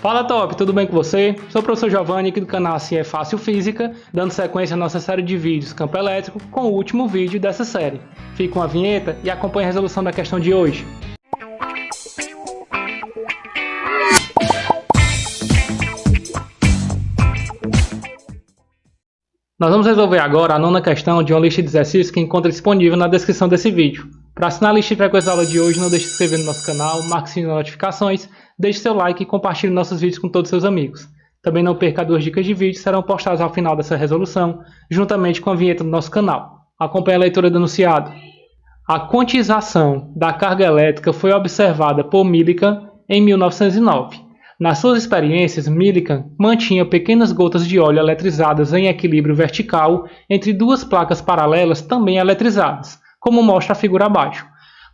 Fala Top, tudo bem com você? Sou o professor Giovanni aqui do canal Assim é Fácil Física, dando sequência à nossa série de vídeos Campo Elétrico com o último vídeo dessa série. Fique com a vinheta e acompanhe a resolução da questão de hoje. Nós vamos resolver agora a nona questão de uma lista de exercícios que encontra disponível na descrição desse vídeo. Para assinar a lista de frequência da aula de hoje, não deixe de se inscrever no nosso canal, marque o sininho de notificações, deixe seu like e compartilhe nossos vídeos com todos os seus amigos. Também não perca duas dicas de vídeo que serão postadas ao final dessa resolução, juntamente com a vinheta do nosso canal. Acompanhe a leitura do enunciado. A quantização da carga elétrica foi observada por Millikan em 1909. Nas suas experiências, Millikan mantinha pequenas gotas de óleo eletrizadas em equilíbrio vertical entre duas placas paralelas também eletrizadas, como mostra a figura abaixo.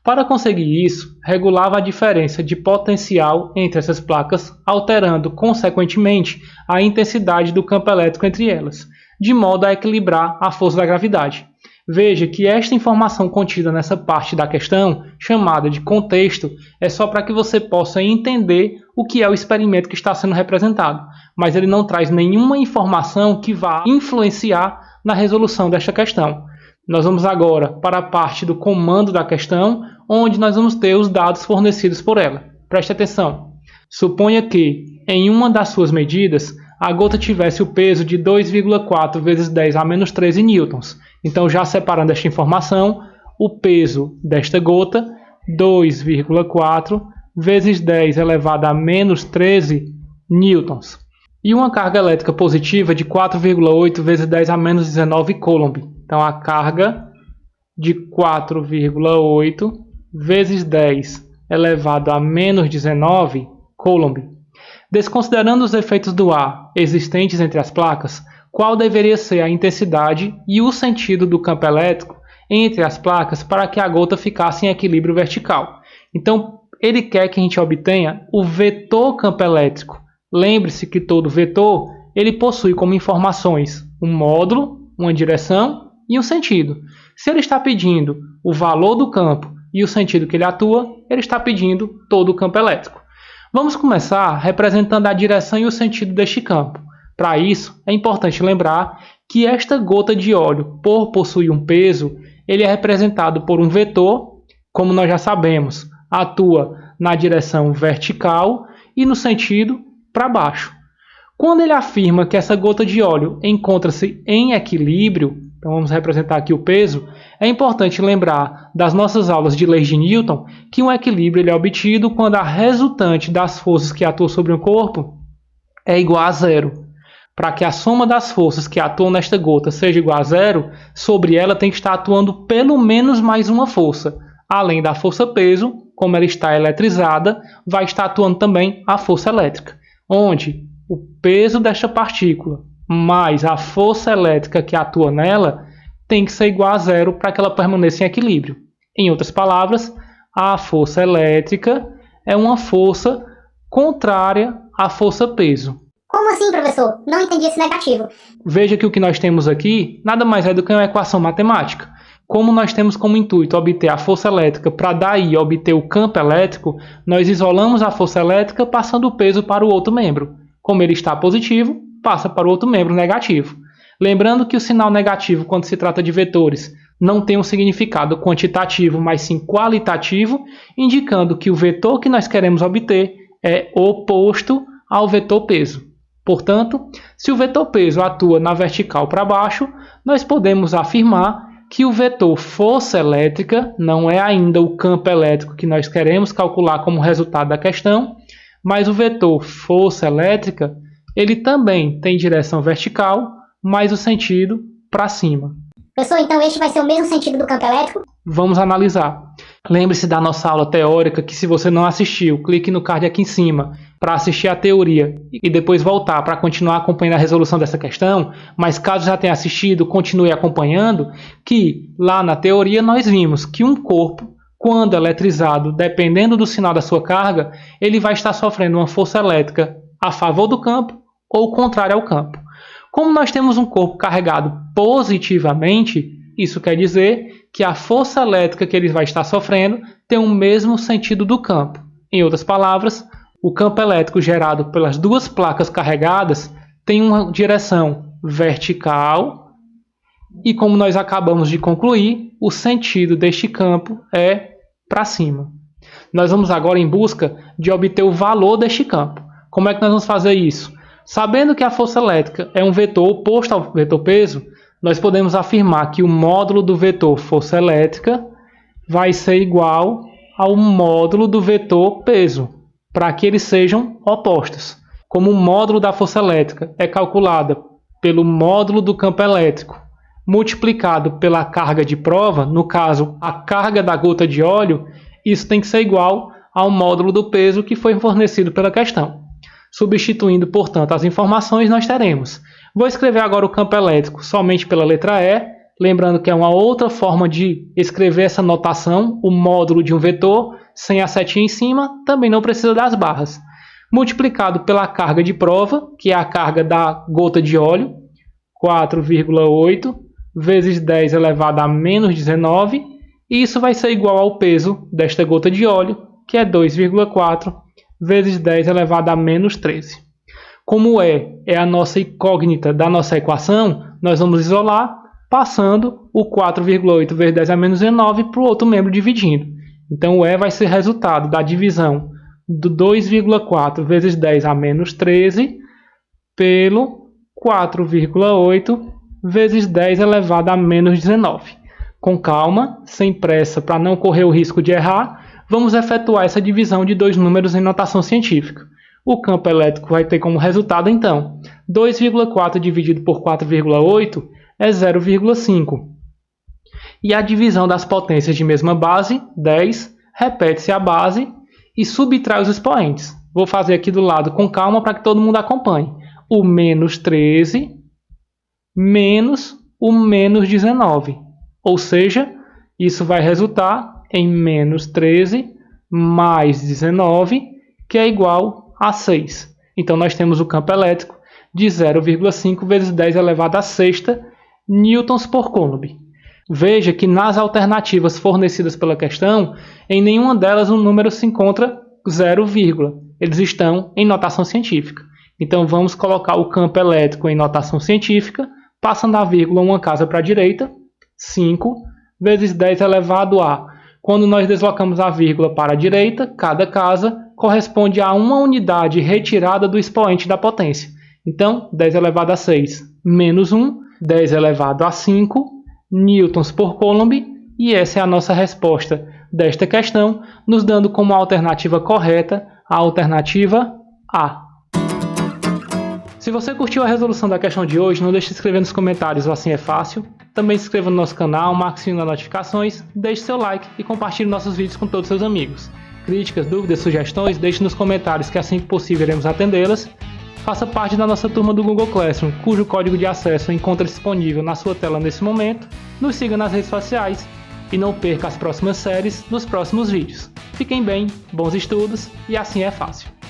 Para conseguir isso, regulava a diferença de potencial entre essas placas, alterando, consequentemente, a intensidade do campo elétrico entre elas, de modo a equilibrar a força da gravidade. Veja que esta informação contida nessa parte da questão, chamada de contexto, é só para que você possa entender o que é o experimento que está sendo representado, mas ele não traz nenhuma informação que vá influenciar na resolução desta questão. Nós vamos agora para a parte do comando da questão, onde nós vamos ter os dados fornecidos por ela. Preste atenção. Suponha que, em uma das suas medidas, a gota tivesse o peso de 2,4 vezes 10 a menos 13 newtons. Então, já separando esta informação, o peso desta gota, 2,4 vezes 10 elevado a menos 13 newtons. E uma carga elétrica positiva de 4,8 vezes 10 a menos 19 coulomb. Então, a carga de 4,8 vezes 10 elevado a menos 19 coulomb. Desconsiderando os efeitos do ar existentes entre as placas, qual deveria ser a intensidade e o sentido do campo elétrico entre as placas para que a gota ficasse em equilíbrio vertical? Então, ele quer que a gente obtenha o vetor campo elétrico. Lembre-se que todo vetor ele possui como informações um módulo, uma direção e um sentido. Se ele está pedindo o valor do campo e o sentido que ele atua, ele está pedindo todo o campo elétrico. Vamos começar representando a direção e o sentido deste campo. Para isso, é importante lembrar que esta gota de óleo, por possuir um peso, ele é representado por um vetor, como nós já sabemos, atua na direção vertical e no sentido para baixo. Quando ele afirma que essa gota de óleo encontra-se em equilíbrio, então vamos representar aqui o peso, é importante lembrar das nossas aulas de leis de Newton que um equilíbrio ele é obtido quando a resultante das forças que atuam sobre um corpo é igual a zero. Para que a soma das forças que atuam nesta gota seja igual a zero, sobre ela tem que estar atuando pelo menos mais uma força. Além da força peso, como ela está eletrizada, vai estar atuando também a força elétrica, onde o peso desta partícula mais a força elétrica que atua nela tem que ser igual a zero para que ela permaneça em equilíbrio. Em outras palavras, a força elétrica é uma força contrária à força peso. Como assim, professor? Não entendi esse negativo. Veja que o que nós temos aqui nada mais é do que uma equação matemática. Como nós temos como intuito obter a força elétrica para daí obter o campo elétrico, nós isolamos a força elétrica passando o peso para o outro membro. Como ele está positivo, passa para o outro membro negativo. Lembrando que o sinal negativo, quando se trata de vetores, não tem um significado quantitativo, mas sim qualitativo, indicando que o vetor que nós queremos obter é oposto ao vetor peso. Portanto, se o vetor peso atua na vertical para baixo, nós podemos afirmar que o vetor força elétrica não é ainda o campo elétrico que nós queremos calcular como resultado da questão, mas o vetor força elétrica ele também tem direção vertical, mas o sentido para cima. Professor, então este vai ser o mesmo sentido do campo elétrico? Vamos analisar. Lembre-se da nossa aula teórica que se você não assistiu, clique no card aqui em cima para assistir a teoria e depois voltar para continuar acompanhando a resolução dessa questão, mas caso já tenha assistido, continue acompanhando, que lá na teoria nós vimos que um corpo, quando eletrizado, dependendo do sinal da sua carga, ele vai estar sofrendo uma força elétrica a favor do campo ou contrária ao campo. Como nós temos um corpo carregado positivamente, isso quer dizer que a força elétrica que ele vai estar sofrendo tem o mesmo sentido do campo. Em outras palavras, O campo elétrico gerado pelas duas placas carregadas tem uma direção vertical e, como nós acabamos de concluir, o sentido deste campo é para cima. Nós vamos agora em busca de obter o valor deste campo. Como é que nós vamos fazer isso? Sabendo que a força elétrica é um vetor oposto ao vetor peso, nós podemos afirmar que o módulo do vetor força elétrica vai ser igual ao módulo do vetor peso, para que eles sejam opostos. Como o módulo da força elétrica é calculado pelo módulo do campo elétrico multiplicado pela carga de prova, no caso, a carga da gota de óleo, isso tem que ser igual ao módulo do peso que foi fornecido pela questão. Substituindo, portanto, as informações, nós teremos. Vou escrever agora o campo elétrico somente pela letra E, lembrando que é uma outra forma de escrever essa notação, o módulo de um vetor, sem a setinha em cima, também não precisa das barras. Multiplicado pela carga de prova, que é a carga da gota de óleo, 4,8 vezes 10 elevado a menos 19, e isso vai ser igual ao peso desta gota de óleo, que é 2,4 vezes 10 elevado a menos 13. Como é a nossa incógnita da nossa equação, nós vamos isolar, passando o 4,8 vezes 10 a menos 19 para o outro membro dividindo. Então, o E vai ser resultado da divisão do 2,4 vezes 10 a menos 13 pelo 4,8 vezes 10 elevado a menos 19. Com calma, sem pressa, para não correr o risco de errar, vamos efetuar essa divisão de dois números em notação científica. O campo elétrico vai ter como resultado, então, 2,4 dividido por 4,8 é 0,5. E a divisão das potências de mesma base, 10, repete-se a base e subtrai os expoentes. Vou fazer aqui do lado com calma para que todo mundo acompanhe. O menos 13 menos o menos 19. Ou seja, isso vai resultar em menos 13 mais 19, que é igual a 6. Então, nós temos o campo elétrico de 0,5 vezes 10 elevado a sexta newtons por coulomb. Veja que nas alternativas fornecidas pela questão, em nenhuma delas o número se encontra 0, eles estão em notação científica. Então, vamos colocar o campo elétrico em notação científica, passando a vírgula uma casa para a direita, 5 vezes 10 elevado a. Quando nós deslocamos a vírgula para a direita, cada casa corresponde a uma unidade retirada do expoente da potência. Então, 10 elevado a 6 menos 1, 10 elevado a 5 newtons por coulomb, e essa é a nossa resposta desta questão, nos dando como alternativa correta a alternativa A. Se você curtiu a resolução da questão de hoje, não deixe de se inscrever nos comentários, o Assim é Fácil. Também se inscreva no nosso canal, marque o sininho das notificações, deixe seu like e compartilhe nossos vídeos com todos os seus amigos. Críticas, dúvidas, sugestões, deixe nos comentários que assim que possível iremos atendê-las. Faça parte da nossa turma do Google Classroom, cujo código de acesso encontra disponível na sua tela nesse momento. Nos siga nas redes sociais e não perca as próximas séries nos próximos vídeos. Fiquem bem, bons estudos e assim é fácil.